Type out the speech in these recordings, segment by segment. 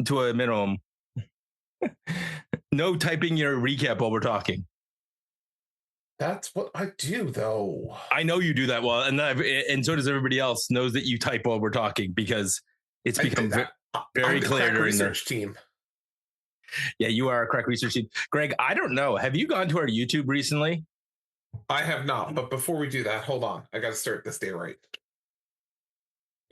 to a minimum. No typing your recap while we're talking. That's what I do, though. I know you do that well, and so does everybody else. Knows that you type while we're talking because it's become very clear during the research team. Yeah, you are a crack research team. Greg, I don't know. Have you gone to our YouTube recently? I have not. But before we do that, hold on. I got to start this day right.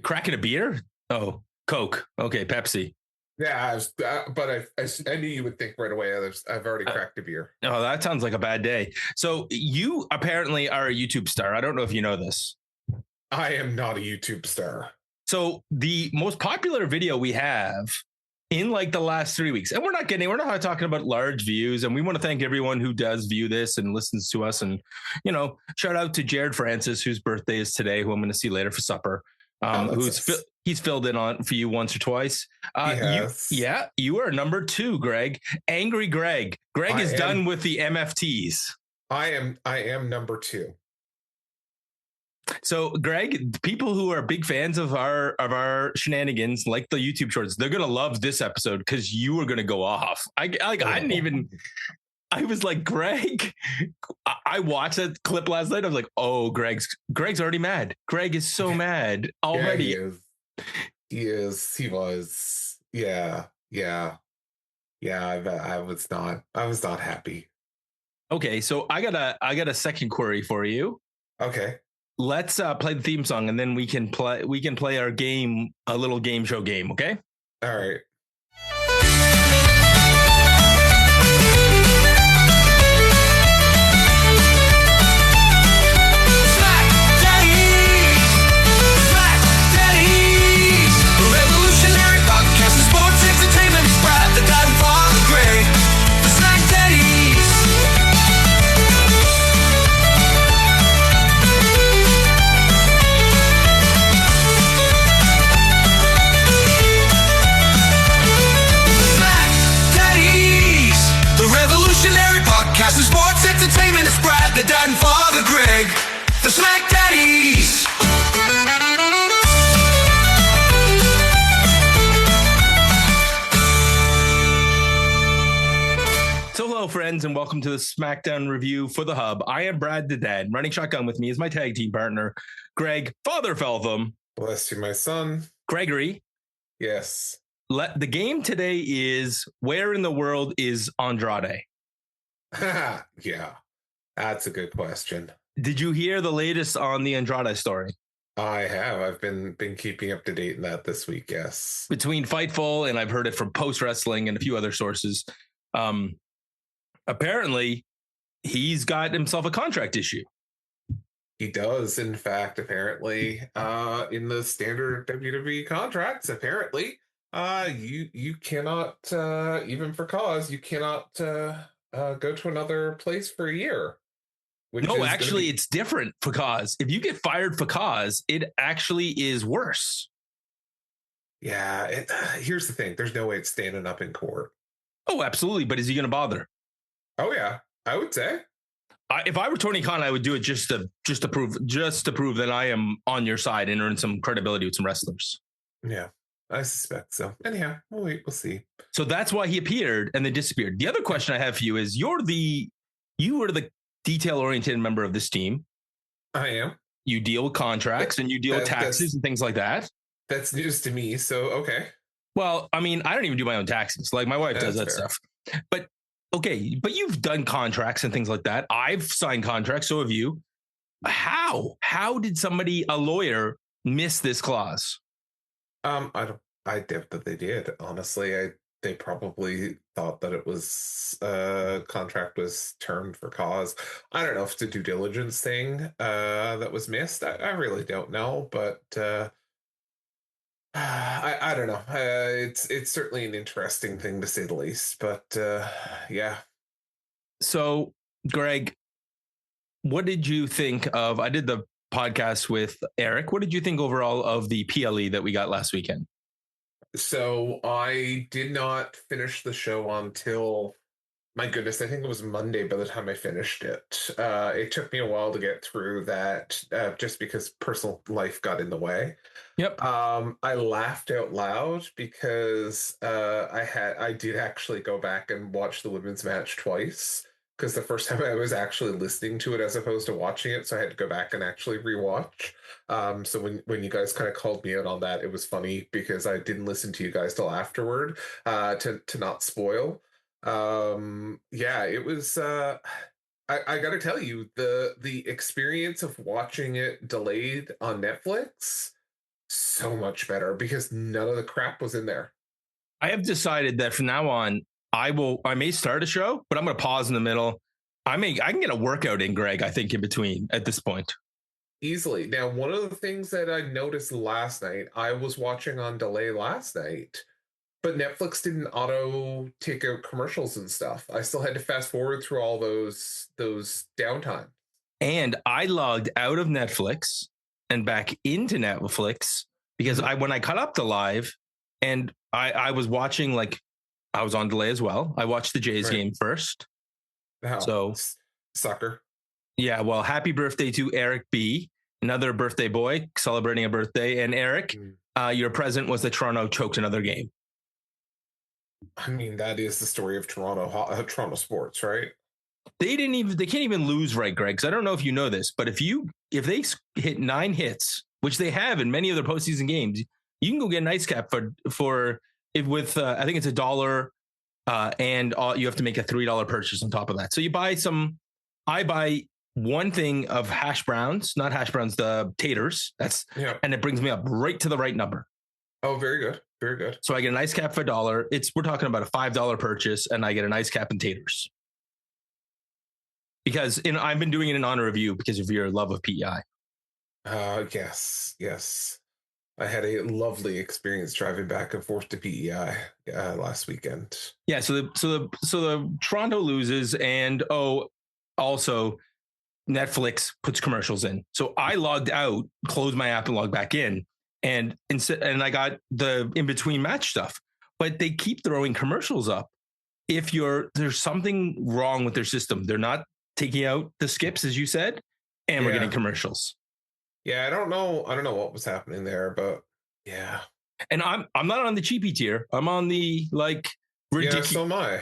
Cracking a beer? Oh, Coke. Okay, Pepsi. Yeah, but I knew you would think right away. I've already cracked a beer. Oh, that sounds like a bad day. So you apparently are a YouTube star. I don't know if you know this. I am not a YouTube star. So the most popular video we have in like the last 3 weeks, and we're not talking about large views, and we want to thank everyone who does view this and listens to us, and shout out to Jared Francis, whose birthday is today, who I'm going to see later for supper. He's filled in on for you once or twice. You are number 2, Greg. Angry Greg. Greg is done with the MFTs. I am number 2. So, Greg, people who are big fans of our shenanigans, like the YouTube shorts, they're gonna love this episode because you are gonna go off. I didn't even. I was like, Greg. I watched that clip last night. I was like, oh, Greg's already mad. Greg is so mad already. Yeah, he is. He was. Yeah. I was not happy. Okay, so I got a second query for you. Okay. Let's play the theme song, and then we can play our game, a little game show game. Okay. All right. The dad and father Greg, the SmackDaddies. So hello friends and welcome to the SmackDown review for the Hub. I am Brad the Dad. Running shotgun with me is my tag team partner, Greg Father Feltham. Bless you, my son. Gregory. Yes. The game today is where in the world is Andrade? Yeah. That's a good question. Did you hear the latest on the Andrade story? I have. I've been keeping up to date in that this week, yes. Between Fightful and I've heard it from Post Wrestling and a few other sources. Apparently, he's got himself a contract issue. He does, in fact, apparently, in the standard WWE contracts, apparently, you cannot, even for cause, you cannot go to another place for a year. No, actually, it's different for cause. If you get fired for cause, it actually is worse. Yeah. Here's the thing. There's no way it's standing up in court. Oh, absolutely. But is he going to bother? Oh, yeah. I would say. If I were Tony Khan, I would do it just to prove that I am on your side and earn some credibility with some wrestlers. Yeah, I suspect so. Anyhow, we'll see. So that's why he appeared and then disappeared. The other question I have for you is you are the detail-oriented member of this team. I am. You deal with contracts and you deal with taxes and things like that. That's news to me, so okay. Well, I mean, I don't even do my own taxes. Like my wife does that stuff. But okay, but you've done contracts and things like that. I've signed contracts, so have you. How did a lawyer miss this clause? I doubt that they did. Honestly, they probably thought that it was contract was termed for cause. I don't know if it's a due diligence thing that was missed. I really don't know, but I don't know. It's certainly an interesting thing to say the least. But yeah. So, Greg, what did you think of? I did the podcast with Eric. What did you think overall of the PLE that we got last weekend? So I did not finish the show until, my goodness, I think it was Monday by the time I finished it. It took me a while to get through that just because personal life got in the way. Yep. I laughed out loud because I did actually go back and watch the women's match twice, because the first time I was actually listening to it as opposed to watching it, so I had to go back and actually rewatch. So when you guys kind of called me out on that, it was funny because I didn't listen to you guys till afterward, to not spoil. Yeah, it was. I got to tell you, the experience of watching it delayed on Netflix, so much better because none of the crap was in there. I have decided that from now on, I may start a show, but I'm going to pause in the middle. I can get a workout in, Greg, I think, in between at this point. Easily. Now, one of the things that I noticed last night, I was watching on delay last night, but Netflix didn't auto take out commercials and stuff. I still had to fast forward through all those downtime. And I logged out of Netflix and back into Netflix because when I cut up the live and I was watching, like, I was on delay as well. I watched the Jays game first. Oh, so sucker. Yeah, well, happy birthday to Eric B, another birthday boy celebrating a birthday. And Eric, your present was that Toronto choked another game. I mean, that is the story of Toronto sports, right? They can't even lose, right, Greg? Because I don't know if you know this, but if they hit 9 hits, which they have in many of their postseason games, you can go get an ice cap for with I think it's $1, and you have to make a $3 purchase on top of that. So I buy one thing of the taters. And it brings me up right to the right number. Oh, very good. Very good. So I get an ice cap for $1. We're talking about a $5 purchase, and I get an ice cap and taters. Because I've been doing it in honor of you because of your love of PEI. Yes. I had a lovely experience driving back and forth to PEI last weekend. Yeah, so the Toronto loses, and also Netflix puts commercials in. So I logged out, closed my app, and logged back in, and I got the in between match stuff. But they keep throwing commercials up. There's something wrong with their system. They're not taking out the skips, as you said, and we're getting commercials. Yeah, I don't know what was happening there, but yeah. And I'm not on the cheapy tier. I'm on the ridiculous. Yeah, so am I.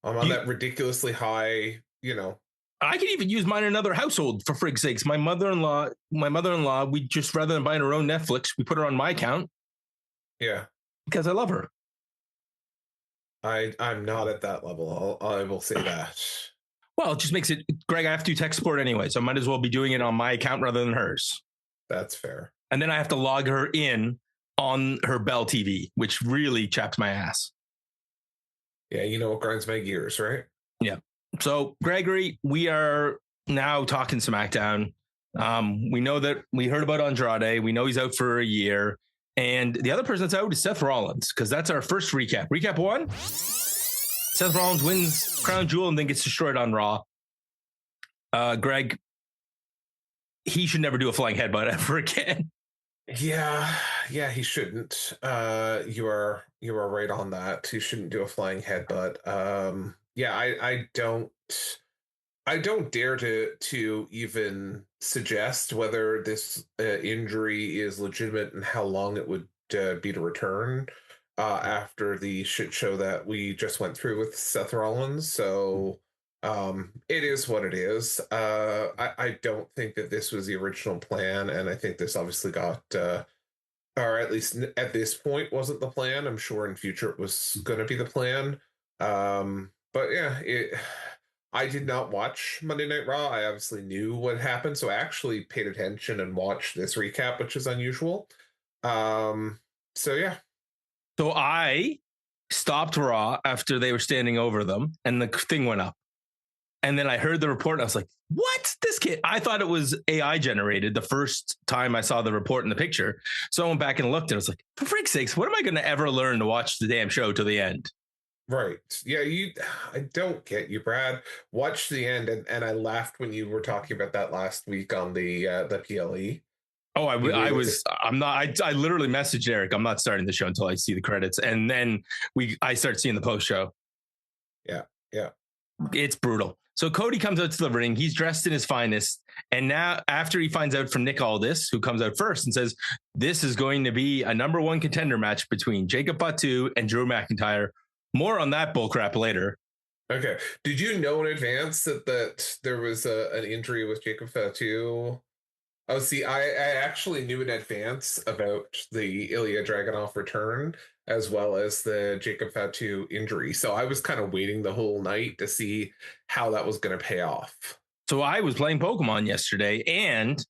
I'm on that ridiculously high, I could even use mine in another household, for frig's sakes. My mother-in-law, we just, rather than buying her own Netflix, we put her on my account. Yeah. Because I love her. I'm not at that level. I will say that. Well, it just makes it, Greg, I have to tech support anyway, so I might as well be doing it on my account rather than hers. That's fair. And then I have to log her in on her Bell TV, which really chaps my ass. Yeah, you know what grinds my gears, right? Yeah. So, Gregory, we are now talking SmackDown. We know that we heard about Andrade. We know he's out for a year. And the other person that's out is Seth Rollins, because that's our first recap. Recap 1. Seth Rollins wins Crown Jewel and then gets destroyed on Raw. Greg, he should never do a flying headbutt ever again. Yeah, he shouldn't. You are right on that. He shouldn't do a flying headbutt. I don't dare to even suggest whether this injury is legitimate and how long it would be to return after the shit show that we just went through with Seth Rollins. So it is what it is. I don't think that this was the original plan, and I think this obviously got or at least at this point wasn't the plan. I'm sure in future it was going to be the plan. But yeah, I did not watch Monday Night Raw. I obviously knew what happened, so I actually paid attention and watched this recap, which is unusual. So yeah. So I stopped Raw after they were standing over them, and the thing went up. And then I heard the report, and I was like, what? This kid? I thought it was AI generated the first time I saw the report in the picture. So I went back and looked, and I was like, for freak's sakes, what am I going to ever learn to watch the damn show to the end? Right. Yeah, I don't get you, Brad. Watch the end, and I laughed when you were talking about that last week on the PLE. Oh, I literally messaged Eric, I'm not starting the show until I see the credits. And then I start seeing the post show. Yeah. It's brutal. So Cody comes out to the ring. He's dressed in his finest. And now after he finds out from Nick Aldis, who comes out first and says, this is going to be a number one contender match between Jacob Fatu and Drew McIntyre. More on that bullcrap later. Okay. Did you know in advance that there was an injury with Jacob Fatu? Oh, see, I actually knew in advance about the Ilja Dragunov return as well as the Jacob Fatu injury. So I was kind of waiting the whole night to see how that was going to pay off. So I was playing Pokemon yesterday and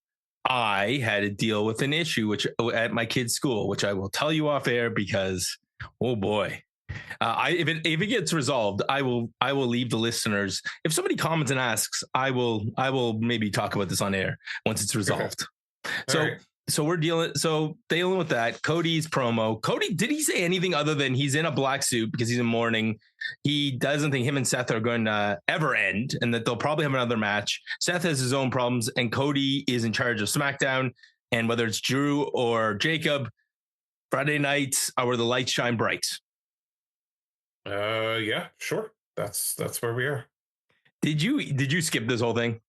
I had to deal with an issue at my kid's school, which I will tell you off air because, oh boy. If it gets resolved, I will leave the listeners. If somebody comments and asks, I will maybe talk about this on air once it's resolved. Okay. So we're dealing with that. Cody's promo. Cody, did he say anything other than he's in a black suit because he's in mourning? He doesn't think him and Seth are going to ever end and that they'll probably have another match. Seth has his own problems and Cody is in charge of SmackDown. And whether it's Drew or Jacob, Friday nights are where the lights shine bright. Yeah, sure. That's where we are. Did you skip this whole thing?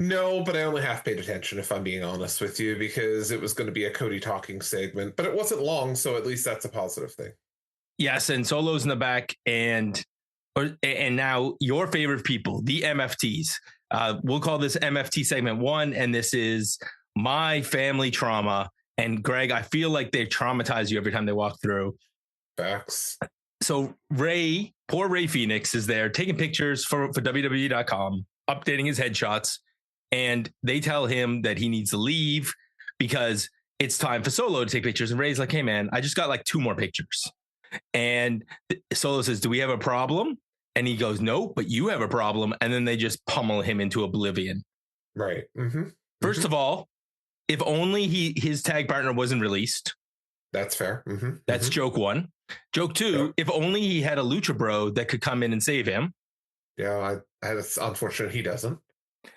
No, but I only half paid attention, if I'm being honest with you, because it was going to be a Cody talking segment, but it wasn't long, so at least that's a positive thing. Yes, and Solo's in the back, and now your favorite people, the MFTs. We'll call this MFT segment 1, and this is my family trauma. And Greg, I feel like they traumatize you every time they walk through. Facts. So poor Ray Phoenix is there taking pictures for WWE.com, updating his headshots, and they tell him that he needs to leave because it's time for Solo to take pictures. And Ray's like, hey man, I just got like 2 more pictures. And Solo says, do we have a problem? And he goes, no, but you have a problem. And then they just pummel him into oblivion. Right. Mm-hmm. First of all, if only his tag partner wasn't released. That's fair. Mm-hmm. That's joke 1. Joke 2, if only he had a Lucha Bro that could come in and save him. Yeah, it's unfortunate he doesn't.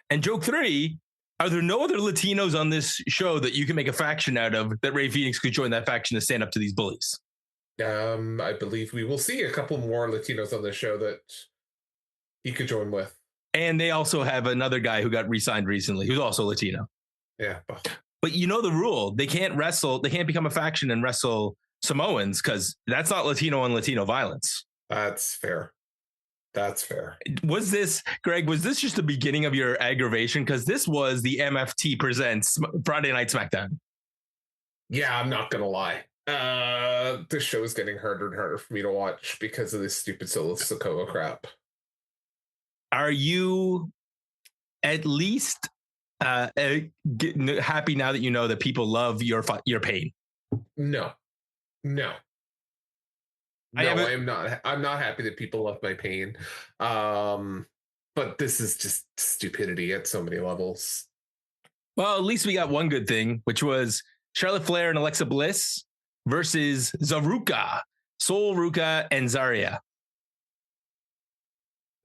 And joke 3, are there no other Latinos on this show that you can make a faction out of that Ray Phoenix could join that faction to stand up to these bullies? I believe we will see a couple more Latinos on the show that he could join with. And they also have another guy who got re-signed recently, who's also Latino. Yeah. But you know the rule. They can't wrestle. They can't become a faction and wrestle Samoans because that's not Latino on Latino violence. That's fair. That's fair. Was this, Greg, was this just the beginning of your aggravation? Because this was the MFT Presents Friday Night SmackDown. Yeah, I'm not going to lie. This show is getting harder and harder for me to watch because of this stupid Solo Sikoa crap. Are you at least happy now that you know that people love your pain? No. I'm not. I'm not happy that people love my pain. But this is just stupidity at so many levels. Well, at least we got one good thing, which was Charlotte Flair and Alexa Bliss versus Zolruca, and Zarya.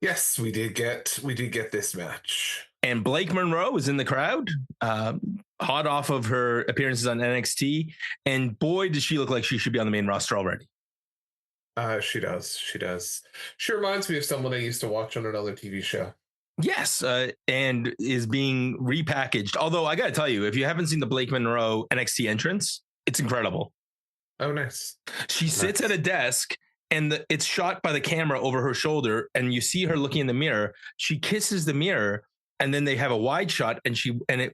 Yes, we did get this match. And Blake Monroe was in the crowd, hot off of her appearances on NXT. And boy, does she look like she should be on the main roster already. She does. She reminds me of someone I used to watch on another TV show. Yes, and is being repackaged. Although I got to tell you, if you haven't seen the Blake Monroe NXT entrance, it's incredible. Oh, nice. She sits at a desk and it's shot by the camera over her shoulder and you see her looking in the mirror. She kisses the mirror and then they have a wide shot and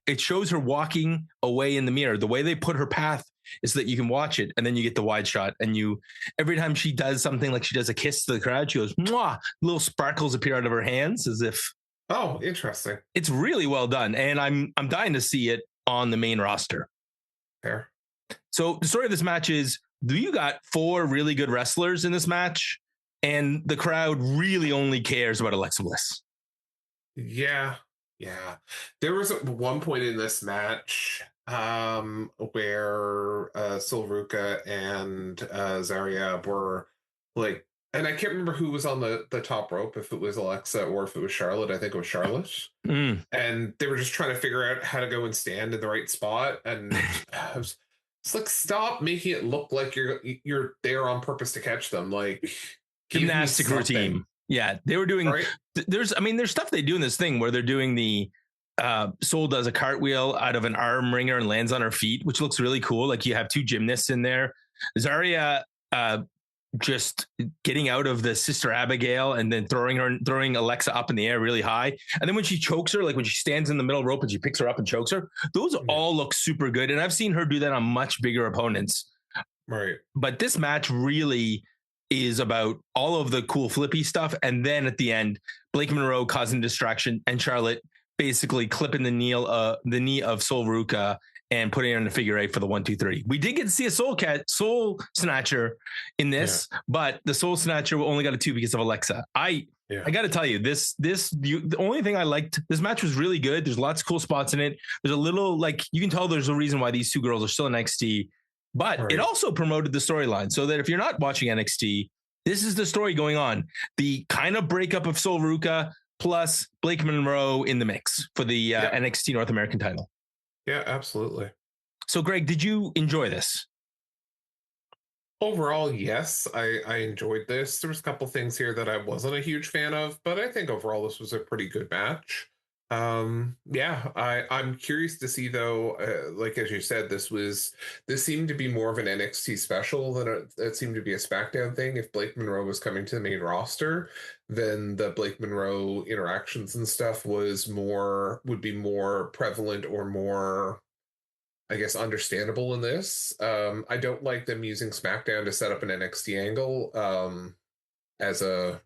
it shows her walking away in the mirror. The way they put her path is so that you can watch it and then you get the wide shot and every time she does something like she does a kiss to the crowd, she goes, mwah, little sparkles appear out of her hands as if. Oh, interesting. It's really well done. And I'm dying to see it on the main roster. Fair. So the story of this match is you got 4 really good wrestlers in this match and the crowd really only cares about Alexa Bliss. Yeah. There was one point in this match where Zolruca and Zarya were like, and I can't remember who was on the top rope, if it was Alexa or if it was Charlotte. I think it was Charlotte. And they were just trying to figure out how to go and stand in the right spot. And it's like, stop making it look like you're there on purpose to catch them. Like gymnastic routine. Yeah, they were doing. Right. There's stuff they do in this thing where they're doing the. Soul does a cartwheel out of an arm wringer and lands on her feet, which looks really cool. Like you have two gymnasts in there. Zarya just getting out of the Sister Abigail and then throwing Alexa up in the air really high. And then when she chokes her, like when she stands in the middle rope and she picks her up and chokes her, those all look super good. And I've seen her do that on much bigger opponents. Right. But this match really is about all of the cool flippy stuff. And then at the end, Blake Monroe causing distraction and Charlotte basically clipping the knee of Zolruca and putting her in the figure eight for the 1-2-3. We did get to see a soul snatcher in this, but the soul snatcher only got a 2 because of Alexa. I got to tell you, the only thing I liked, this match was really good. There's lots of cool spots in it. There's a little, like, you can tell there's a reason why these two girls are still in NXT, but it also promoted the storyline so that if you're not watching NXT, this is the story going on. The kind of breakup of Zolruca plus Blake Monroe in the mix for the NXT North American title. Yeah, absolutely. So, Greg, did you enjoy this? Overall, yes, I enjoyed this. There was a couple things here that I wasn't a huge fan of, but I think overall this was a pretty good match. I'm curious to see though, like as you said, this seemed to be more of an NXT special than it seemed to be a SmackDown thing. If Blake Monroe was coming to the main roster, then the Blake Monroe interactions and stuff would be more prevalent or more, I guess, understandable in this. I don't like them using SmackDown to set up an NXT angle as a,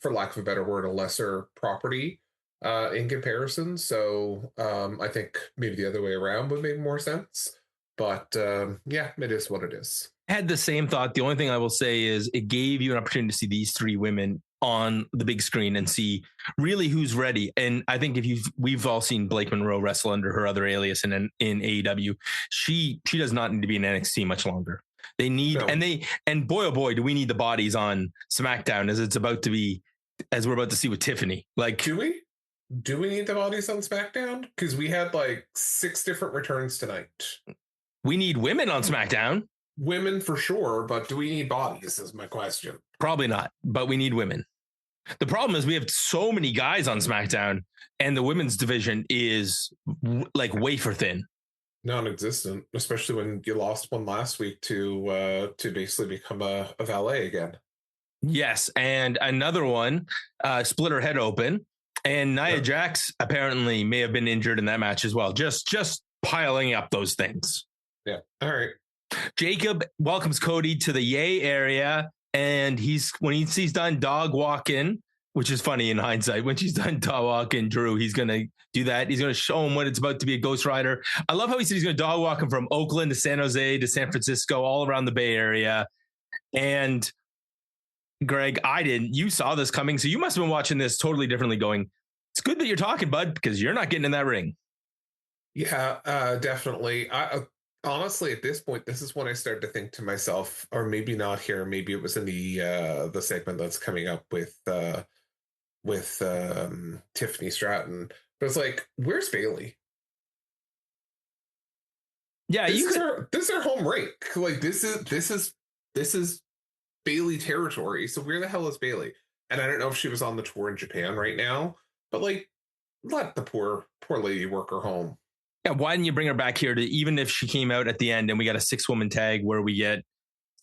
for lack of a better word, a lesser property in comparison. So I think maybe the other way around would make more sense. But it is what it is. I had the same thought. The only thing I will say is it gave you an opportunity to see these three women on the big screen and see really who's ready. And I think we've all seen Blake Monroe wrestle under her other alias in AEW. She does not need to be in NXT much longer. They need, and boy, oh boy, do we need the bodies on SmackDown as we're about to see with Tiffany. Like, do we need the bodies on SmackDown? Because we had like 6 different returns tonight. We need women on SmackDown. Women for sure, but do we need bodies is my question. Probably not, but we need women. The problem is we have so many guys on SmackDown and the women's division is like wafer thin. Non-existent, especially when you lost one last week to basically become a valet again. Yes, and another one split her head open. And Nia Jax apparently may have been injured in that match as well. Just piling up those things. Yeah. All right. Jacob welcomes Cody to the yay area. And when he's done dog walking, which is funny in hindsight, when she's done dog walking Drew, he's going to do that. He's going to show him what it's about to be a Ghost Rider. I love how he said he's going to dog walk him from Oakland to San Jose to San Francisco, all around the Bay Area. And Greg, you saw this coming. So you must have been watching this totally differently going, it's good that you're talking, bud, because you're not getting in that ring. Yeah, definitely. Honestly, at this point, this is when I started to think to myself, or maybe not here, maybe it was in the segment that's coming up with Tiffany Stratton. But it's like, where's Bailey? Yeah, this is her home rink. Like this is Bailey territory. So where the hell is Bailey? And I don't know if she was on the tour in Japan right now, but like, let the poor lady work her home. Yeah, why didn't you bring her back here to, even if she came out at the end and we got a 6-woman tag where we get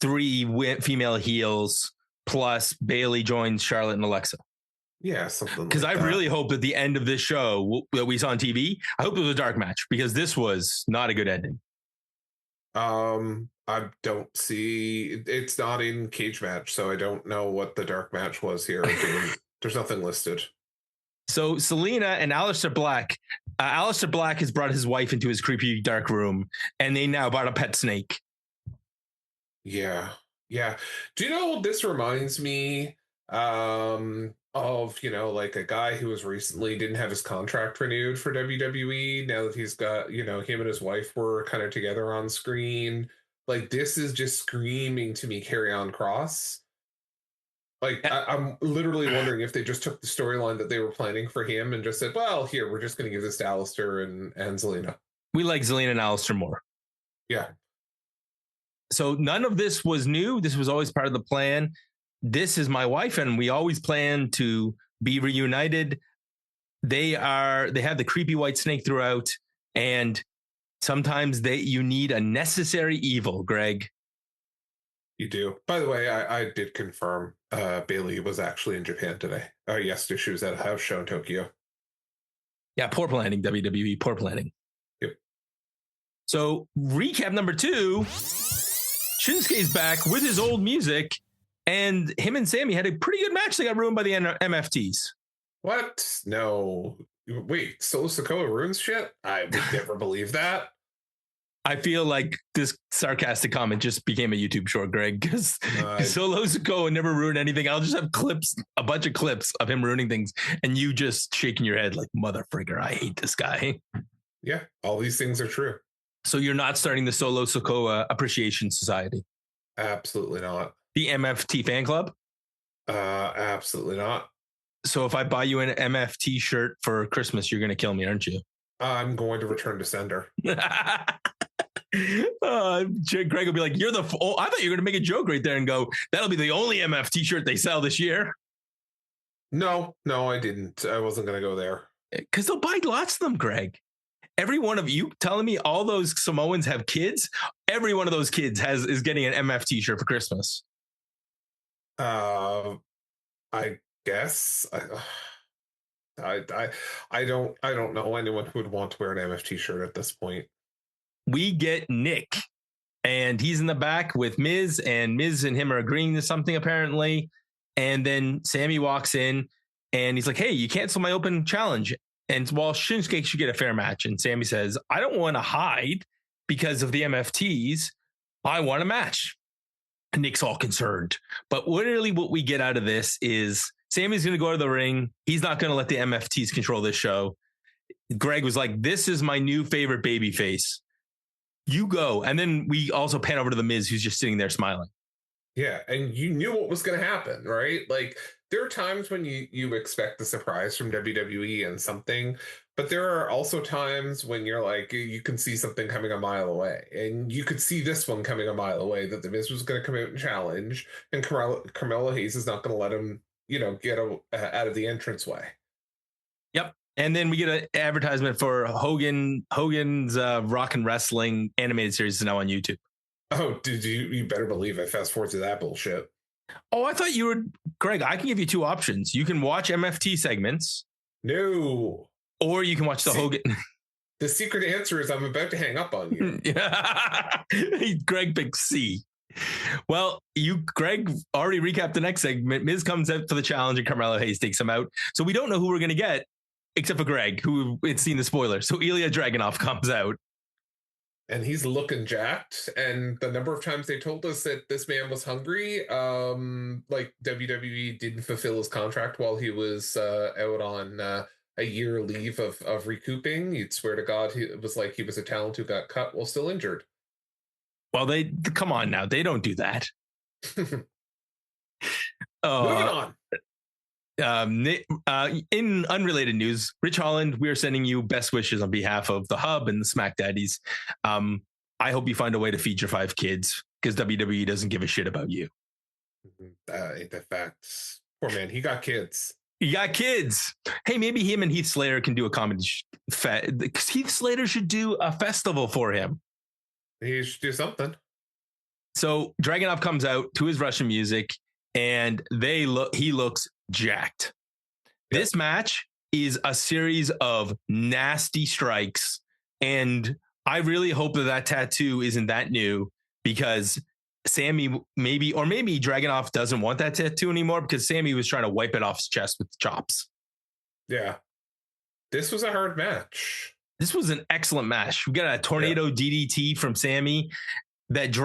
3 female heels plus Bailey joins Charlotte and Alexa? Yeah, something. Because I really hope at the end of this show that we saw on TV, I hope it was a dark match because this was not a good ending. I don't see, it's not in cage match, so I don't know what the dark match was here. There's nothing listed. So Selena and Aleister Black has brought his wife into his creepy dark room, and they now bought a pet snake. Yeah. Do you know what this reminds me of? Like a guy who was recently didn't have his contract renewed for WWE. Now that he's got, him and his wife were kind of together on screen. Like this is just screaming to me, Carry On Cross. Like, I'm literally wondering if they just took the storyline that they were planning for him and just said, well, here, we're just going to give this to Aleister and Zelina. We like Zelina and Aleister more. Yeah. So none of this was new. This was always part of the plan. this is my wife, and we always plan to be reunited. They have the creepy white snake throughout, and sometimes you need a necessary evil, Greg. You do. By the way, I did confirm Bailey was actually in Japan today. Yesterday, she was at a house show in Tokyo. Yeah, poor planning, WWE, poor planning. Yep. So recap number 2, Shinsuke's back with his old music, and him and Sami had a pretty good match. They got ruined by the MFTs. What? No. Wait, Solo Sikoa ruins shit? I would never believe that. I feel like this sarcastic comment just became a YouTube short, Greg, because Solo Sikoa never ruined anything. I'll just have a bunch of clips of him ruining things, and you just shaking your head like, mother frigger, I hate this guy. Yeah, all these things are true. So you're not starting the Solo Sikoa Appreciation Society? Absolutely not. The MFT fan club? Absolutely not. So if I buy you an MFT shirt for Christmas, you're going to kill me, aren't you? I'm going to return to sender. Greg will be like, I thought you were going to make a joke right there and go, that'll be the only MFT shirt they sell this year. No, I didn't. I wasn't going to go there. Because they'll buy lots of them, Greg. Every one of you telling me all those Samoans have kids. Every one of those kids is getting an MFT shirt for Christmas. I guess I don't know anyone who would want to wear an MFT shirt at this point. We get Nick, and he's in the back with Miz, and Miz and him are agreeing to something apparently. And then Sami walks in, and he's like, "Hey, you canceled my open challenge." And while Shinsuke should get a fair match, and Sami says, "I don't want to hide because of the MFTs. I want a match." And Nick's all concerned. But literally what we get out of this is Sami's going to go to the ring. He's not going to let the MFTs control this show. Greg was like, "This is my new favorite babyface. You go." And then we also pan over to the Miz, who's just sitting there smiling. Yeah, and you knew what was going to happen, right? Like, there are times when you expect the surprise from WWE and something, but there are also times when you're like, you can see something coming a mile away. And you could see this one coming a mile away, that the Miz was going to come out and challenge, and Carmelo Hayes is not going to let him, get out of the entranceway. Yep. And then we get an advertisement for Hogan's Rock and Wrestling animated series is now on YouTube. Oh, you better believe I fast forward to that bullshit. Oh, I thought you were, Greg, I can give you 2 options. You can watch MFT segments. No. Or you can watch the Hogan. The secret answer is I'm about to hang up on you. Greg picked C. Well, Greg already recapped the next segment. Miz comes out for the challenge and Carmelo Hayes takes him out. So we don't know who we're going to get, except for Greg, who had seen the spoiler. So Ilja Dragunov comes out. And he's looking jacked. And the number of times they told us that this man was hungry, like WWE didn't fulfill his contract while he was out on a year leave of recouping. You'd swear to God it was like he was a talent who got cut while still injured. Well, come on now. They don't do that. Moving on. In unrelated news, Rich Holland, we are sending you best wishes on behalf of the Hub and the SmackDaddies. I hope you find a way to feed your 5 kids, because WWE doesn't give a shit about you. Ain't that facts? Poor man, he got kids. He got kids. Hey, maybe him and Heath Slater can do a comedy. Heath Slater should do a festival for him. He should do something. So Dragunov comes out to his Russian music, and he looks jacked. Yep. This match is a series of nasty strikes, and I really hope that tattoo isn't that new, because Sami maybe Dragunov doesn't want that tattoo anymore, because Sami was trying to wipe it off his chest with chops. Yeah. This was a hard match. This was an excellent match. We got a tornado DDT from Sami that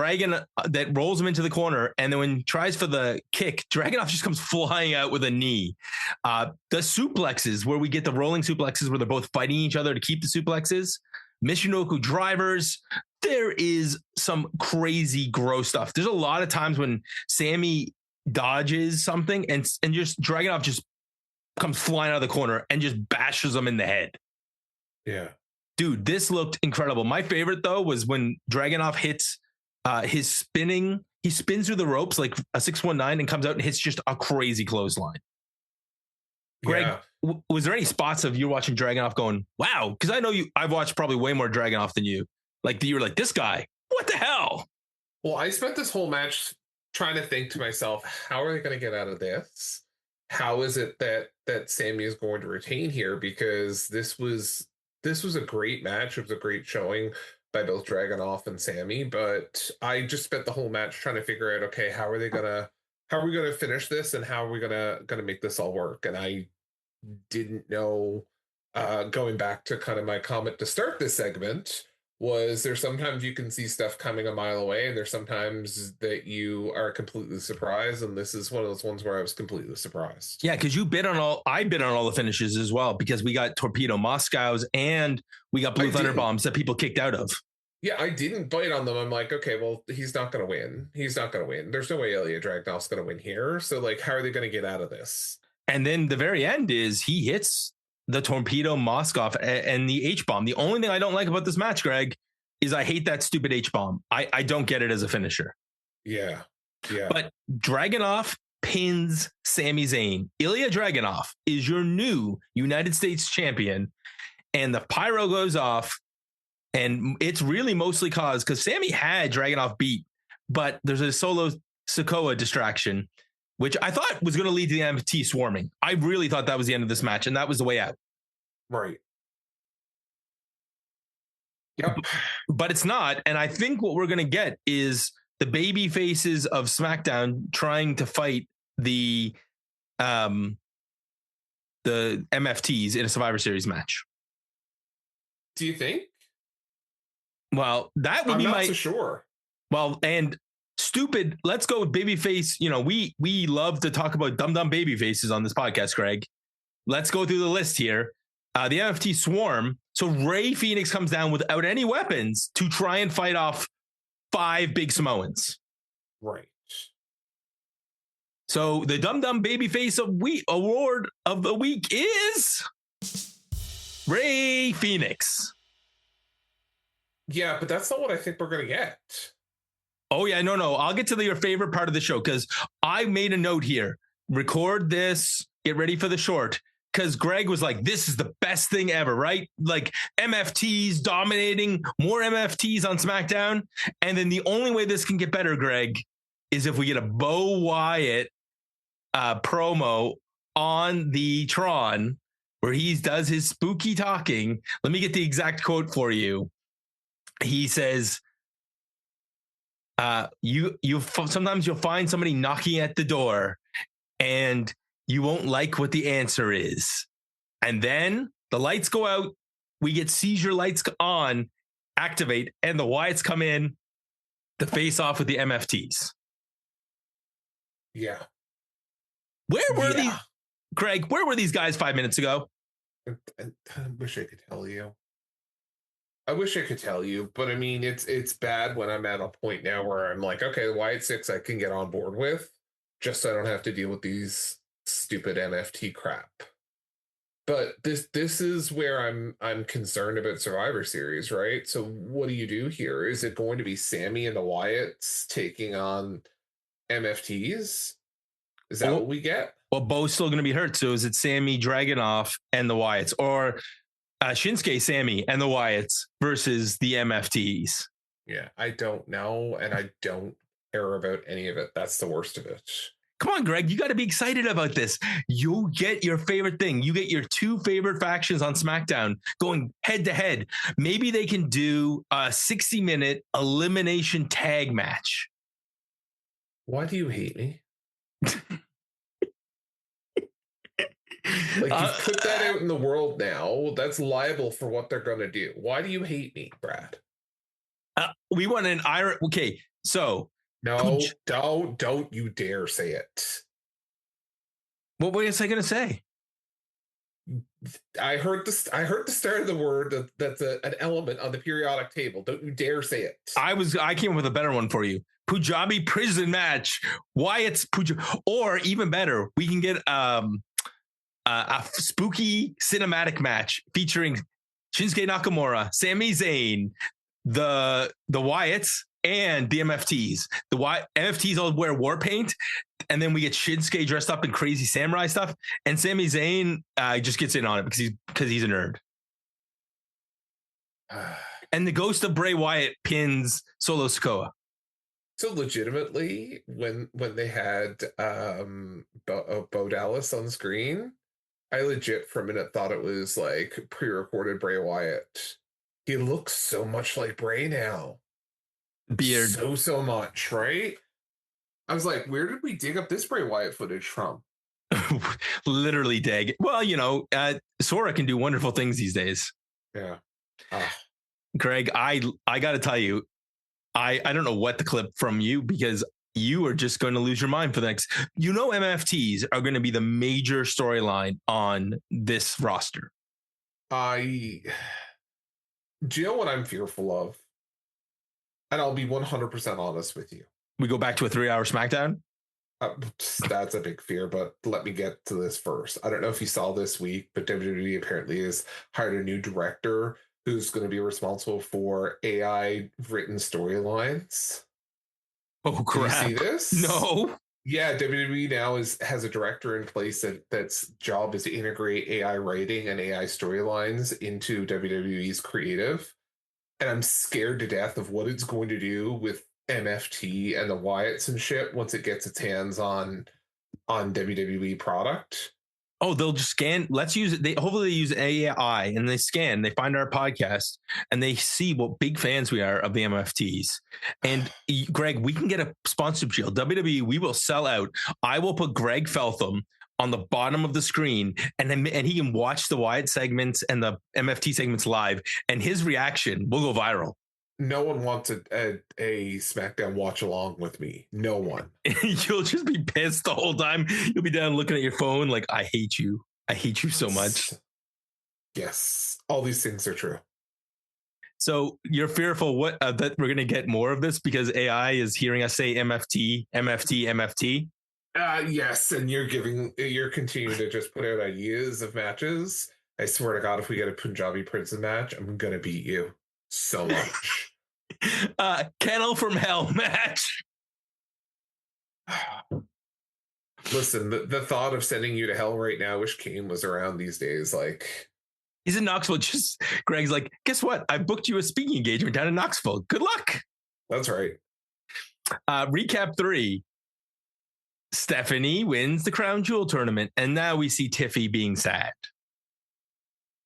rolls him into the corner, and then when he tries for the kick, Dragunov just comes flying out with a knee. The suplexes, where we get the rolling suplexes where they're both fighting each other to keep the suplexes, Michinoku drivers. There is some crazy gross stuff. There's a lot of times when Sami dodges something and just Dragunov just comes flying out of the corner and just bashes him in the head. Yeah. Dude, this looked incredible. My favorite, though, was when Dragunov hits his spinning he spins through the ropes like a 619 and comes out and hits just a crazy clothesline. Greg, was there any spots of you watching Dragunov going, wow? Because I know I've watched probably way more Dragunov than you. Like you were like, this guy, what the hell? Well, I spent this whole match trying to think to myself, how are they going to get out of this? How is it that Sami is going to retain here? Because this was a great match. It was a great showing by both Dragunov and Sami. But I just spent the whole match trying to figure out, okay, how are we gonna finish this, and how are we gonna make this all work? And I didn't know. Going back to kind of my comment to start this segment, was there sometimes you can see stuff coming a mile away, and there's sometimes that you are completely surprised, and this is one of those ones where I was completely surprised. Yeah, because I bid on all the finishes as well, because we got Torpedo Moscows and we got Blue Thunder Bombs that people kicked out of. Yeah, I didn't bite on them. I'm like, okay, well, he's not going to win. He's not going to win. There's no way Ilja Dragunov's going to win here. So, like, how are they going to get out of this? And then the very end is he hits the Torpedo Moscow and the H-bomb. The only thing I don't like about this match, Greg, is I hate that stupid H-bomb. I don't get it as a finisher. Yeah. But Dragunov pins Sami Zayn. Ilja Dragunov is your new United States champion. And the pyro goes off. And it's really mostly caused because Sami had Dragunov beat, but there's a solo Sikoa distraction, which I thought was going to lead to the MFT swarming. I really thought that was the end of this match, and that was the way out. Right. Yep. But it's not. And I think what we're going to get is the baby faces of SmackDown trying to fight the MFTs in a Survivor Series match. Do you think? Well, that would be I'm not so sure. Well, and stupid. Let's go with babyface. You know, we love to talk about dumb baby faces on this podcast, Greg. Let's go through the list here. The MFT swarm. So Rey Fenix comes down without any weapons to try and fight off 5 big Samoans. Right. So the dumb babyface award of the week is Rey Fenix. Yeah, but that's not what I think we're going to get. Oh, yeah, no. I'll get to your favorite part of the show because I made a note here. Record this. Get ready for the short. Because Greg was like, this is the best thing ever, right? Like MFTs dominating, more MFTs on SmackDown. And then the only way this can get better, Greg, is if we get a Bo Wyatt promo on the Tron where he does his spooky talking. Let me get the exact quote for you. He says, sometimes you'll find somebody knocking at the door and you won't like what the answer is. And then the lights go out. We get seizure lights on, activate, and the Wyatts come in to face off with the MFTs. Yeah. Where were these, Greg, where were these guys 5 minutes ago? I wish I could tell you. But I mean, it's bad when I'm at a point now where I'm like, okay, the Wyatt 6 I can get on board with, just so I don't have to deal with these stupid MFT crap. But this is where I'm concerned about Survivor Series, right? So what do you do here? Is it going to be Sami and the Wyatts taking on MFTs? Is that what we get? Well, Bo's still going to be hurt. So is it Sami Dragunov and the Wyatts, or Shinsuke Sami and the Wyatts versus the MFTs? Yeah, I don't know, and I don't care about any of it. That's the worst of it. Come on, Greg, you got to be excited about this. You'll get your favorite thing. You get your 2 favorite factions on SmackDown going head to head. Maybe they can do a 60-minute elimination tag match. Why do you hate me? Like, you've put that out in the world now. That's liable for what they're going to do. Why do you hate me, Brad? We want an Irish. Okay, so. No, don't you dare say it. What was I going to say? I heard the start of the word that's an element on the periodic table. Don't you dare say it. I came up with a better one for you. Punjabi prison match. Wyatt's Punjabi, or even better, we can get a spooky cinematic match featuring Shinsuke Nakamura, Sami Zayn, the Wyatts, and the MFTs. The MFTs all wear war paint, and then we get Shinsuke dressed up in crazy samurai stuff, and Sami Zayn just gets in on it because he's a nerd. And the ghost of Bray Wyatt pins Solo Sikoa. So legitimately, when they had Bo Dallas on screen, I legit for a minute thought it was like pre-recorded Bray Wyatt. He looks so much like Bray now. Beard. So much, right? I was like, where did we dig up this Bray Wyatt footage from? Literally dig. Well, Sora can do wonderful things these days. Yeah. Greg, I got to tell you, I don't know what to clip from you because you are just going to lose your mind for the next. MFTs are going to be the major storyline on this roster. Do you know what I'm fearful of? And I'll be 100% honest with you. We go back to a 3-hour SmackDown? That's a big fear, but let me get to this first. I don't know if you saw this week, but WWE apparently has hired a new director who's going to be responsible for AI written storylines. Oh, crap. Did you see this? No. Yeah, WWE now has a director in place that's job is to integrate AI writing and AI storylines into WWE's creative. And I'm scared to death of what it's going to do with MFT and the Wyatts and shit once it gets its hands on WWE product. Oh, they'll just scan. Let's use it. Hopefully they use AI and they scan. They find our podcast and they see what big fans we are of the MFTs. And Greg, we can get a sponsorship deal. WWE, we will sell out. I will put Greg Feltham on the bottom of the screen, and he can watch the Wyatt segments and the MFT segments live, and his reaction will go viral. No one wants a SmackDown watch along with me. No one. You'll just be pissed the whole time. You'll be down looking at your phone like, I hate you. I hate you so much. Yes. All these things are true. So you're fearful that we're going to get more of this because AI is hearing us say MFT, MFT, MFT? Yes, and you're continuing to just put out ideas of matches. I swear to God, if we get a Punjabi Prince match, I'm going to beat you so much. Kennel from Hell match. Listen, the thought of sending you to hell right now, I wish Kane was around these days. Like, he's in Knoxville. Greg's like, guess what? I booked you a speaking engagement down in Knoxville. Good luck. That's right. Recap 3. Stephanie wins the Crown Jewel tournament, and now we see Tiffy being sad.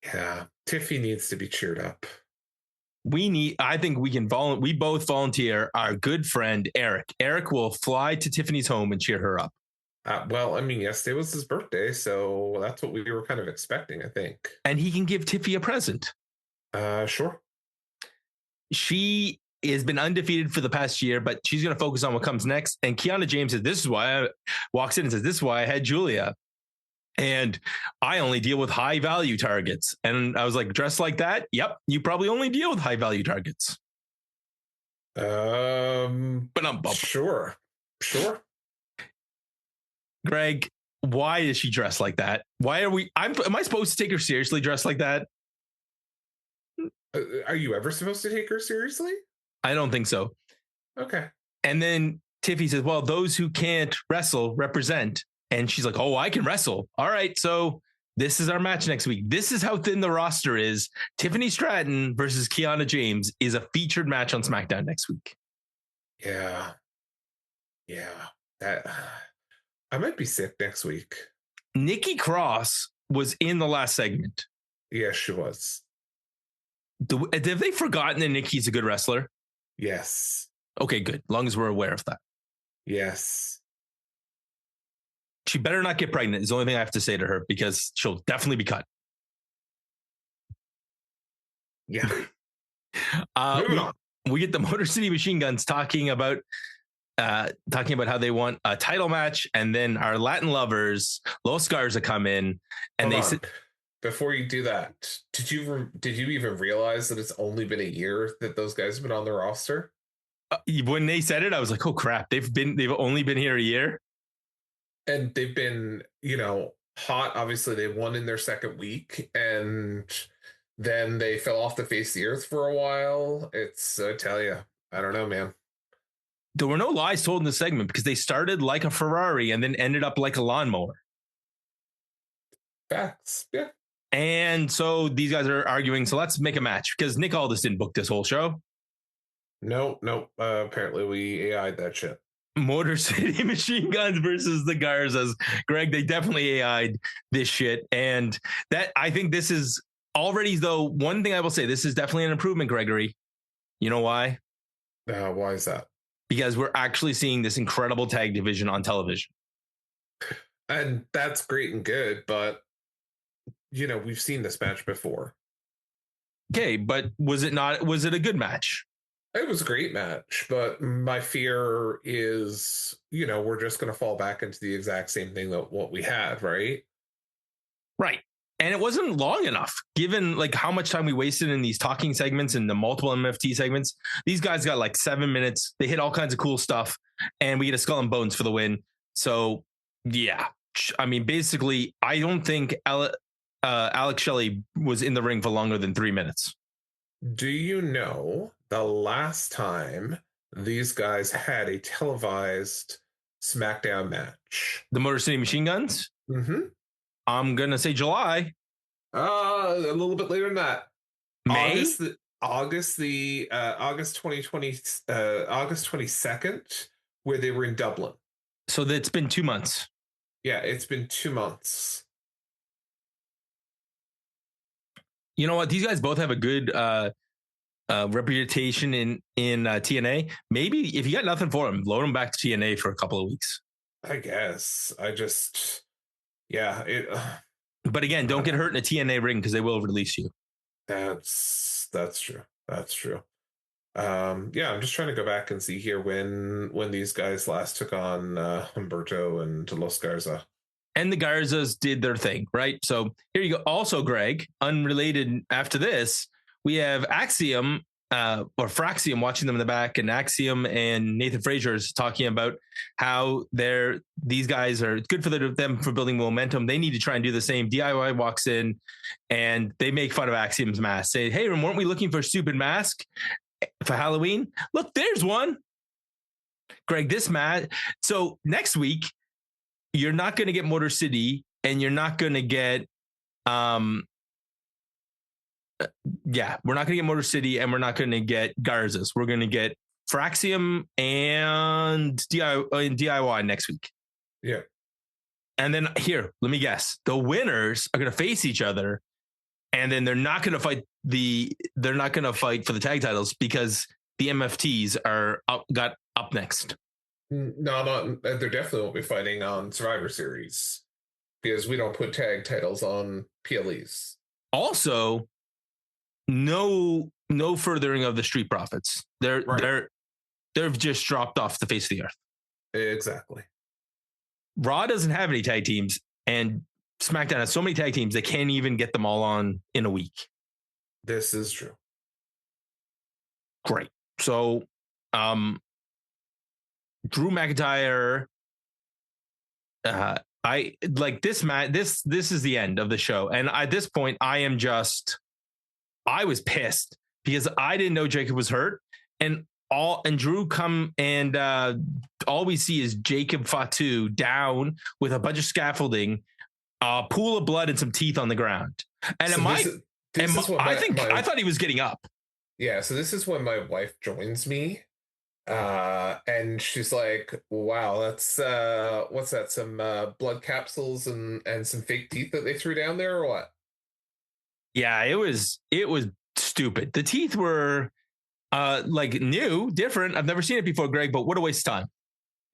Yeah, Tiffy needs to be cheered up. I think we can we both volunteer our good friend Eric. Eric will fly to Tiffany's home and cheer her up. Well, I mean, yesterday was his birthday, so that's what we were kind of expecting, I think. And he can give Tiffy a present. Sure. She has been undefeated for the past year, but she's going to focus on what comes next. And Kiana James says, this is why walks in and says, this is why I had Julia. And I only deal with high value targets. And I was like, dressed like that? Yep. You probably only deal with high value targets. Sure. Greg, why is she dressed like that? Why are we, am I supposed to take her seriously dressed like that? Are you ever supposed to take her seriously? I don't think so. Okay. And then Tiffy says, well, those who can't wrestle represent. And she's like, oh, I can wrestle. All right. So this is our match next week. This is how thin the roster is. Tiffany Stratton versus Kiana James is a featured match on SmackDown next week. Yeah. That I might be sick next week. Nikki Cross was in the last segment. Yes, she was. Have they forgotten that Nikki's a good wrestler? Yes. Okay, good. As long as we're aware of that. Yes. She better not get pregnant is the only thing I have to say to her because she'll definitely be cut. Yeah. Moving on. We get the Motor City Machine Guns talking about how they want a title match, and then our Latin lovers, Los Garza, come in and before you do that, did you even realize that it's only been a year that those guys have been on the roster? When they said it, I was like, oh crap, they've only been here a year. And they've been, hot. Obviously, they won in their second week, and then they fell off the face of the earth for a while. I tell you, I don't know, man. there were no lies told in this segment because they started like a Ferrari and then ended up like a lawnmower. Facts. Yeah. And so these guys are arguing. So let's make a match because Nick Aldis didn't book this whole show. No. Apparently we AI'd that shit. Motor City Machine Guns versus the Garzas. Greg, they definitely AI'd this shit. And that, I think this is already, though, one thing I will say, this is definitely an improvement, Gregory. You know why? Why is that? Because we're actually seeing this incredible tag division on television. And that's great and good, but we've seen this match before. Okay, but was it a good match? It was a great match, but my fear is, we're just going to fall back into the exact same thing that what we had, right? Right. And it wasn't long enough, given like how much time we wasted in these talking segments and the multiple MFT segments. These guys got like 7 minutes. They hit all kinds of cool stuff, and we get a skull and bones for the win. So, yeah. I mean, basically, I don't think Alex Shelley was in the ring for longer than 3 minutes. Do you know the last time these guys had a televised SmackDown match? The Motor City Machine Guns? Mm-hmm. I'm going to say July. A little bit later than that. May? August 2020, August 22nd, where they were in Dublin. So it's been 2 months. Yeah, it's been 2 months. You know what? These guys both have a good reputation in TNA. Maybe if you got nothing for them, load them back to TNA for a couple of weeks. I guess. But again, don't get hurt in a TNA ring because they will release you. That's true. That's true. I'm just trying to go back and see here when these guys last took on Humberto and Los Garza. And the Garzas did their thing, right? So here you go. Also, Greg, unrelated after this, we have Axiom or Fraxium watching them in the back, and Axiom and Nathan Frazier is talking about how these guys are good for them for building momentum. They need to try and do the same. DIY walks in and they make fun of Axiom's mask. Say, hey, weren't we looking for a stupid mask for Halloween? Look, there's one. Greg, this mask. So next week, you're not going to get Motor City, and you're not going to get, we're not going to get Motor City, and we're not going to get Garzas. We're going to get Fraxium and DIY next week. Yeah. And then here, let me guess. The winners are going to face each other, and then they're not going to fight for the tag titles because the MFTs got up next. No, they definitely won't be fighting on Survivor Series because we don't put tag titles on PLEs. Also, no furthering of the Street Profits. They've just dropped off the face of the earth. Exactly. Raw doesn't have any tag teams, and SmackDown has so many tag teams they can't even get them all on in a week. This is true. Great. So, Drew McIntyre, I like this match. This is the end of the show, and at this point, I was pissed because I didn't know Jacob was hurt, and Drew come and all we see is Jacob Fatu down with a bunch of scaffolding, a pool of blood, and some teeth on the ground. And so I thought he was getting up. Yeah, so this is when my wife joins me. And she's like, wow, that's what's that, some blood capsules and some fake teeth that they threw down there or what? Yeah, it was stupid. The teeth were like new, different. I've never seen it before, Greg, but what a waste of time.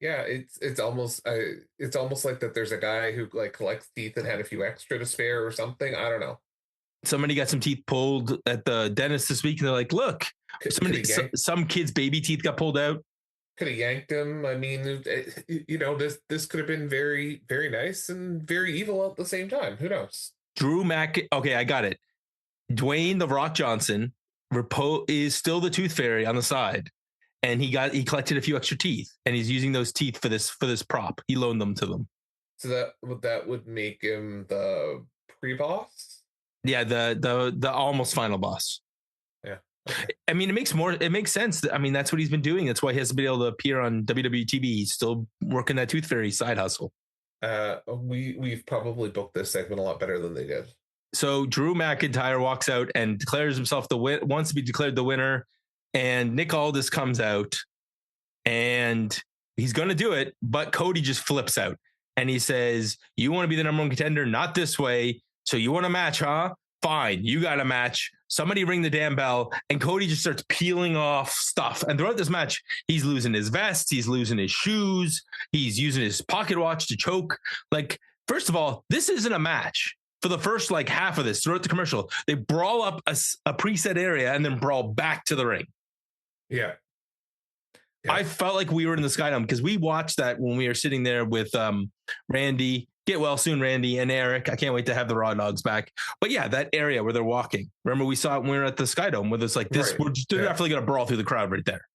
Yeah, it's almost like that there's a guy who like collects teeth and had a few extra to spare or something. I don't know. Somebody got some teeth pulled at the dentist this week, and they're like, look, some kid's baby teeth got pulled out. Could have yanked him. I mean, this could have been very, very nice and very evil at the same time. Who knows? Okay, I got it. Dwayne The Rock Johnson is still the tooth fairy on the side, and he collected a few extra teeth, and he's using those teeth for this prop. He loaned them to them. So that would make him the pre-boss. Yeah, the almost final boss. Yeah. Okay. I mean, it makes sense. I mean, that's what he's been doing. That's why he hasn't been able to appear on WWE TV. He's still working that Tooth Fairy side hustle. We've probably booked this segment a lot better than they did. So Drew McIntyre walks out and declares himself wants to be declared the winner. And Nick Aldis comes out and he's going to do it. But Cody just flips out and he says, "You want to be the number one contender? Not this way. So you want a match, huh? Fine. You got a match. Somebody ring the damn bell." And Cody just starts peeling off stuff. And throughout this match, he's losing his vest. He's losing his shoes. He's using his pocket watch to choke. Like, first of all, this isn't a match. For the first like half of this, throughout the commercial, they brawl up a preset area and then brawl back to the ring. Yeah. I felt like we were in the Skydome because we watched that when we were sitting there with Randy. Get well soon, Randy, and Eric. I can't wait to have the Raw Dogs back. But yeah, that area where they're walking. Remember, we saw it when we were at the Skydome with us like this. Right. They're definitely going to brawl through the crowd right there.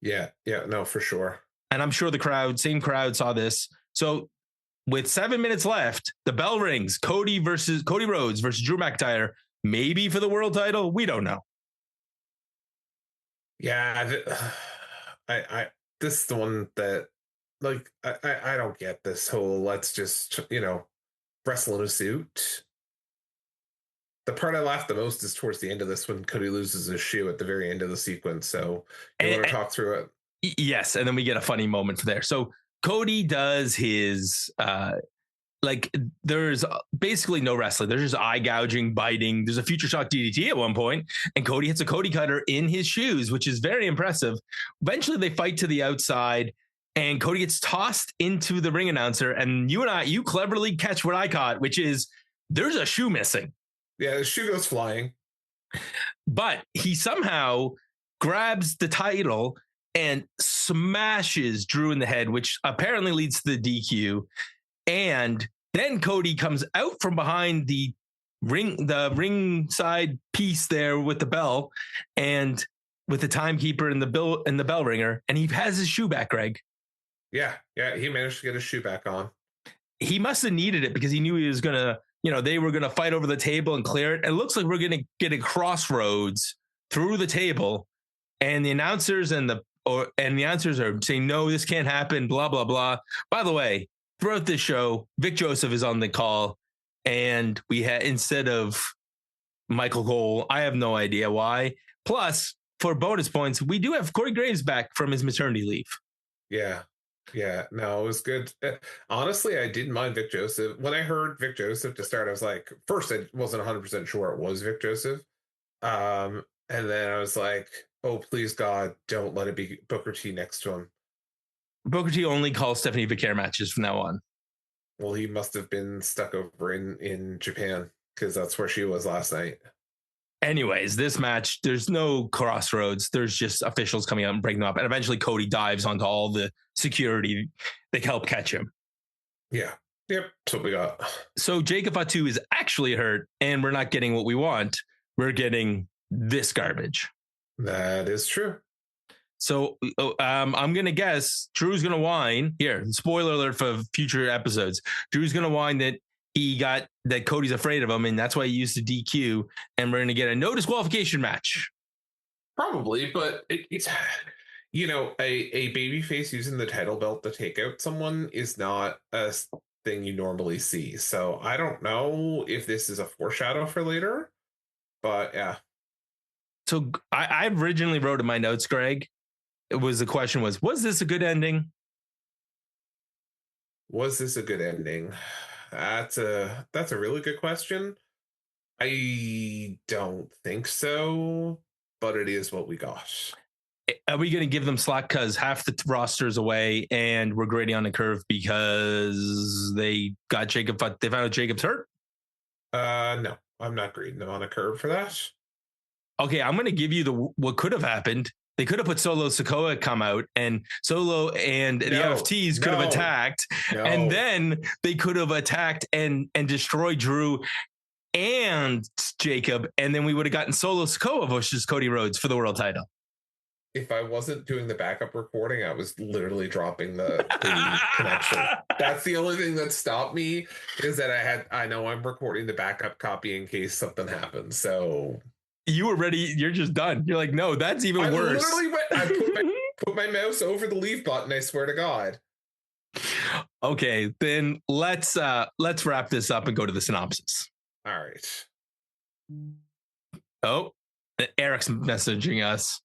Yeah. Yeah. No, for sure. And I'm sure the same crowd saw this. So with 7 minutes left, the bell rings. Cody Rhodes versus Drew McIntyre, maybe for the world title. We don't know. Yeah, this is the one that, like, I don't get this whole let's just, wrestle in a suit. The part I laughed the most is towards the end of this when Cody loses his shoe at the very end of the sequence. So you want to talk through it? Yes, and then we get a funny moment there. So Cody does his there's basically no wrestling. There's just eye gouging, biting. There's a future shock DDT at one point, and Cody hits a Cody cutter in his shoes, which is very impressive. Eventually they fight to the outside and Cody gets tossed into the ring announcer, and you cleverly catch what I caught, which is there's a shoe missing. Yeah, the shoe goes flying. But he somehow grabs the title and smashes Drew in the head, which apparently leads to the DQ. And then Cody comes out from behind the ringside piece there with the bell and with the timekeeper and the bell ringer, and he has his shoe back, Greg. Yeah, he managed to get his shoe back on. He must have needed it because he knew he was gonna, they were gonna fight over the table and clear it. It looks like we're gonna get a crossroads through the table, and the announcers are saying, "No, this can't happen." Blah blah blah. By the way, throughout this show, Vic Joseph is on the call, and we had, instead of Michael Cole, I have no idea why. Plus, for bonus points, we do have Corey Graves back from his maternity leave. Yeah, no, it was good. Honestly, I didn't mind Vic Joseph. When I heard Vic Joseph to start, I was like, first, I wasn't 100% sure it was Vic Joseph. And then I was like, oh, please, God, don't let it be Booker T next to him. Booker T only calls Stephanie Vicaire matches from now on. Well, he must have been stuck over in Japan because that's where she was last night. Anyways, this match, there's no crossroads. There's just officials coming out and breaking them up. And eventually Cody dives onto all the security. They help catch him. Yeah. Yep. That's what we got. So Jacob Fatu is actually hurt, and we're not getting what we want. We're getting this garbage. That is true. So I'm going to guess Drew's going to whine. Here, spoiler alert for future episodes. Drew's going to whine that that Cody's afraid of him, and that's why he used the DQ, and we're going to get a no disqualification match. Probably, but it's, a babyface using the title belt to take out someone is not a thing you normally see. So I don't know if this is a foreshadow for later, but yeah. So I originally wrote in my notes, Greg, the question was this a good ending? Was this a good ending? That's a really good question. I don't think so, but it is what we got. Are we going to give them slack because half the roster's away and we're grading on the curve because they got Jacob? They found out Jacob's hurt? No, I'm not grading them on a curve for that. Okay, I'm going to give you what could have happened. They could have put Solo Sikoa come out, and Solo and the LFTs could have attacked, and then they could have attacked and destroyed Drew and Jacob, and then we would have gotten Solo Sikoa versus Cody Rhodes for the world title. If I wasn't doing the backup recording, I was literally dropping the connection. That's the only thing that stopped me, is that I know I'm recording the backup copy in case something happens. So you were ready. You're just done. You're like, no, that's even I worse. literally went, I put my mouse over the leave button. I swear to God. Okay, then let's wrap this up and go to the synopsis. All right. Oh, Eric's messaging us.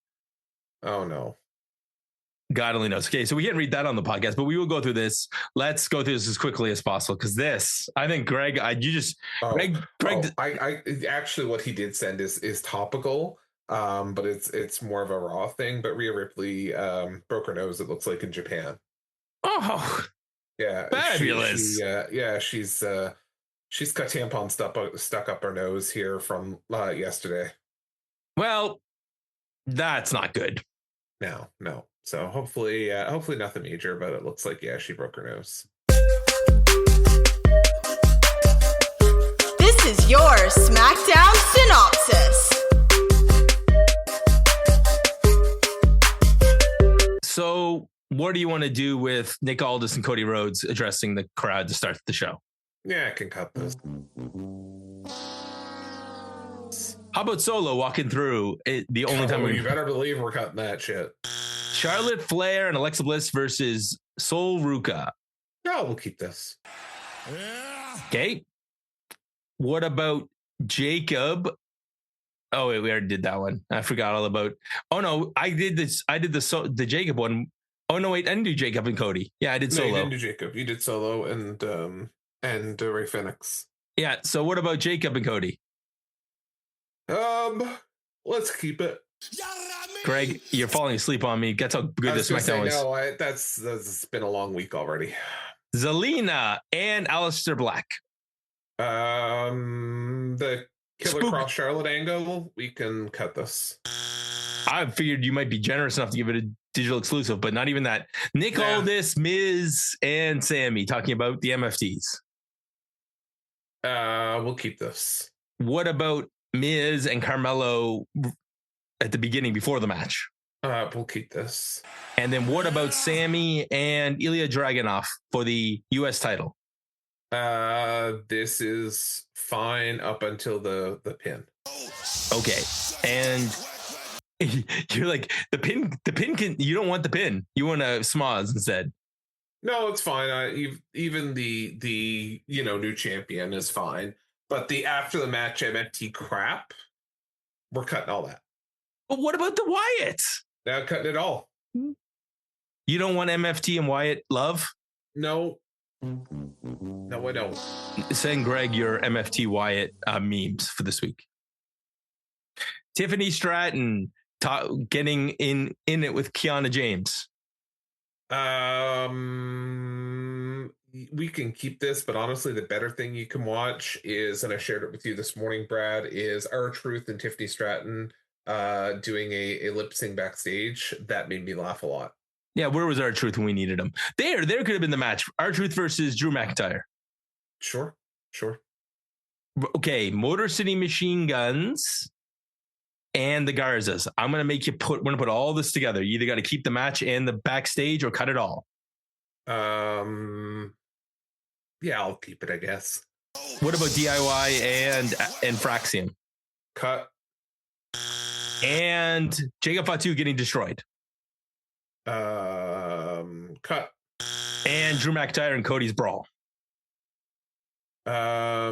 Oh no. God only knows. Okay, so we can't read that on the podcast, but we will go through this. Let's go through this as quickly as possible because I think Greg, Greg, I actually what he did send is topical, but it's more of a Raw thing. But Rhea Ripley broke her nose. It looks like in Japan. Oh, yeah, fabulous. She's got tampons stuck up her nose here from yesterday. Well, that's not good. No. So hopefully nothing major, but it looks like, she broke her nose. This is your SmackDown synopsis. So what do you want to do with Nick Aldis and Cody Rhodes addressing the crowd to start the show? Yeah, I can cut this. How about Solo walking through it? The only time you better believe we're cutting that shit. Charlotte Flair and Alexa Bliss versus Zolruca. No, we'll keep this. Okay. What about Jacob? Oh wait, we already did that one. I forgot all about. Oh no, I did this. I did the Jacob one. Oh no, wait, I didn't do Jacob and Cody. Yeah, I did Solo. You didn't do Jacob. You did Solo and Ray Phoenix. Yeah. So what about Jacob and Cody? Let's keep it. Greg, you're falling asleep on me. That's how good this SmackDown is. No, that's been a long week already. Zelina and Aleister Black. The Killer Cross Charlotte angle, we can cut this. I figured you might be generous enough to give it a digital exclusive, but not even that. Nick Aldis, Miz, and Sami talking about the MFTs. We'll keep this. What about Miz and Carmelo at the beginning before the match? We'll keep this. And then what about Sami and Ilja Dragunov for the US title? This is fine up until the pin. Okay. And you're like, the pin can, you don't want the pin. You want a schmoz instead. No, it's fine. Even the new champion is fine. But the after the match MFT crap, we're cutting all that. But what about the Wyatts? Now cutting it all. You don't want MFT and Wyatt love? No, I don't. Send Greg your MFT Wyatt memes for this week. Tiffany Stratton getting in it with Kiana James. We can keep this, but honestly, the better thing you can watch is, and I shared it with you this morning, Brad, is R-Truth and Tiffany Stratton doing a lip sync backstage. That made me laugh a lot. Yeah, where was R-Truth when we needed him? There could have been the match. R-Truth versus Drew McIntyre. Sure. Okay, Motor City Machine Guns and the Garzas. I'm gonna make you put all this together. You either got to keep the match and the backstage or cut it all. Yeah, I'll keep it, I guess. What about DIY and Fraxium? Cut. And Jacob Fatu getting destroyed. Cut. And Drew McIntyre and Cody's brawl. I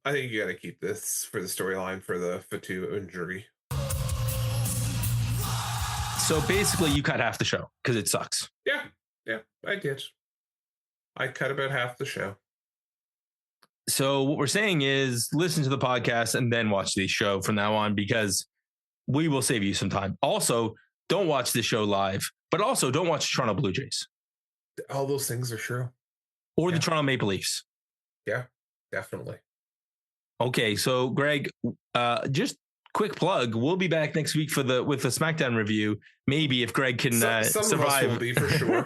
think you got to keep this for the storyline for the Fatu injury. So basically, you cut half the show because it sucks. Yeah, I did. I cut about half the show. So what we're saying is listen to the podcast and then watch the show from now on, because we will save you some time. Also, don't watch this show live, but also don't watch the Toronto Blue Jays. All those things are true. Or the Toronto Maple Leafs. Yeah, definitely. Okay, so Greg, just quick plug. We'll be back next week with the SmackDown review. Maybe if Greg can some survive. Of us will be for sure.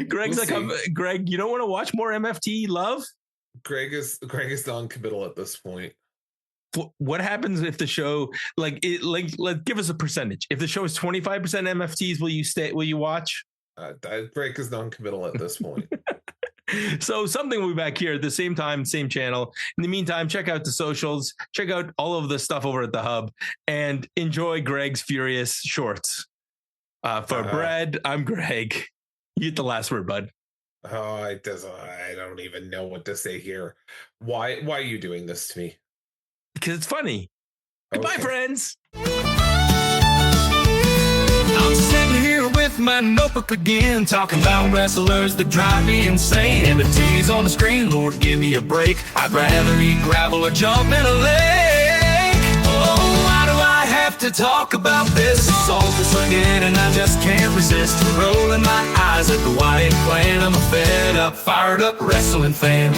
Greg's Greg, you don't want to watch more MFT love? Greg is non-committal at this point. What happens if the show give us a percentage? If the show is 25% MFTs, will you watch? Greg is non-committal at this point. So something will be back here at the same time, same channel. In the meantime, check out the socials, check out all of the stuff over at the hub, and enjoy Greg's furious shorts. For Brad, I'm Greg. You get the last word, bud. Oh, I don't even know what to say here. Why are you doing this to me? Because it's funny. Goodbye, friends. I'm sitting here with my notebook again, talking about wrestlers that drive me insane. And the T's on the screen, Lord, give me a break. I'd rather eat gravel or jump in a lake. Oh, why do I have to talk about this? It's all this again, and I just can't resist rolling my eyes at the Wyatt clan. I'm a fed up, fired up wrestling fan.